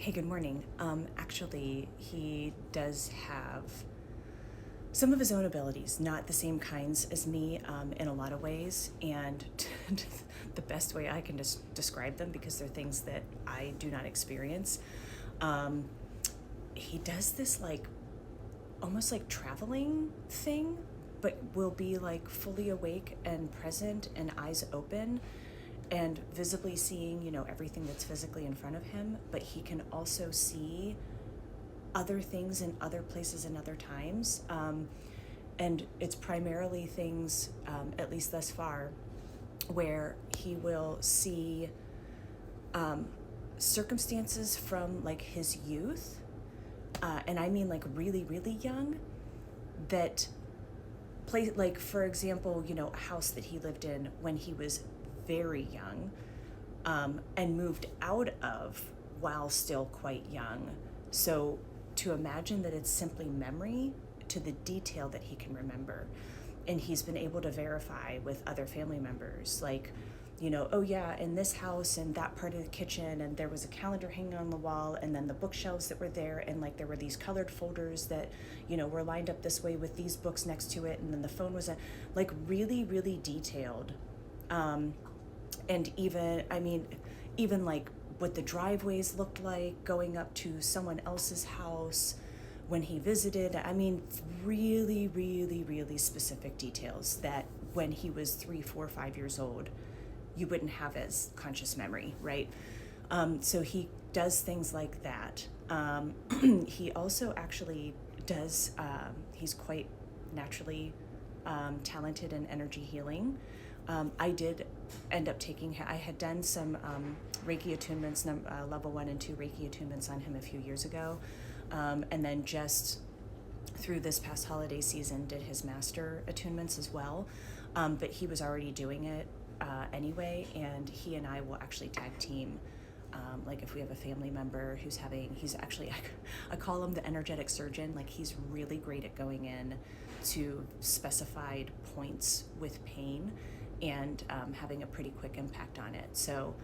Hey, good morning. Actually, he does have some of his own abilities, not the same kinds as me in a lot of ways. And the best way I can describe them, because they're things that I do not experience, um, he does this like almost like traveling thing, but will be like fully awake and present and eyes open and visibly seeing, everything that's physically in front of him, but he can also see other things in other places and other times. And it's primarily things, at least thus far, where he will see circumstances from like his youth, and I mean like really, really young, that play, like for example, a house that he lived in when he was very young, and moved out of while still quite young. So to imagine that it's simply memory to the detail that he can remember. And he's been able to verify with other family members, like, oh yeah, in this house and that part of the kitchen, and there was a calendar hanging on the wall, and then the bookshelves that were there, and like there were these colored folders that, were lined up this way with these books next to it, and then the phone was like really, really detailed. And even like what the driveways looked like going up to someone else's house when he visited. I mean, really, really, really specific details that when he was 3, 4, 5 years old, you wouldn't have as conscious memory, right? So he does things like that. He also actually does, he's quite naturally talented in energy healing. I did end up I had done some Reiki attunements, level 1 and 2 Reiki attunements on him a few years ago. And then just through this past holiday season did his master attunements as well. But he was already doing it anyway, and he and I will actually tag team. Like if we have a family member he's actually, I call him the energetic surgeon. Like he's really great at going in to specified points with pain and having a pretty quick impact on it. So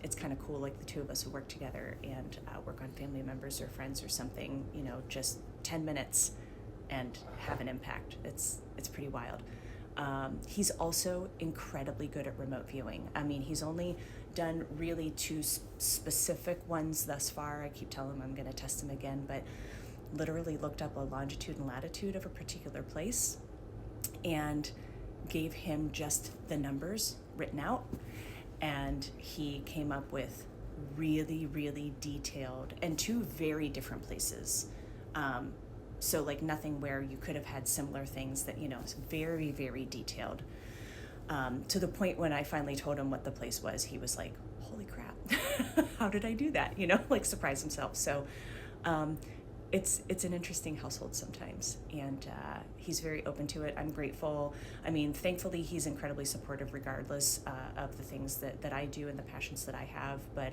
it's kind of cool, like the two of us will work together and work on family members or friends or something, just 10 minutes and have an impact. It's pretty wild. He's also incredibly good at remote viewing. I mean, he's only done really 2 specific ones thus far. I keep telling him I'm going to test him again, but literally looked up a longitude and latitude of a particular place and gave him just the numbers written out, and he came up with really, really detailed, and 2 very different places. So like nothing where you could have had similar things that, it's very, very detailed. To the point when I finally told him what the place was, he was like, holy crap, how did I do that? Like surprise himself. So it's an interesting household sometimes, and he's very open to it. I'm grateful. I mean, thankfully, he's incredibly supportive regardless of the things that I do and the passions that I have, but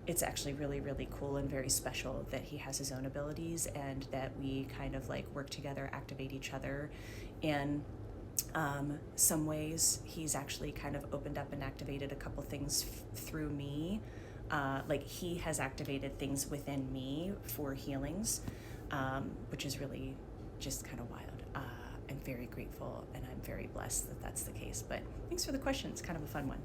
it's actually really, really cool and very special that he has his own abilities and that we kind of like work together, activate each other in some ways. He's actually kind of opened up and activated a couple things through me. Like he has activated things within me for healings, which is really just kind of wild. I'm very grateful and I'm very blessed that that's the case. But thanks for the question. It's kind of a fun one.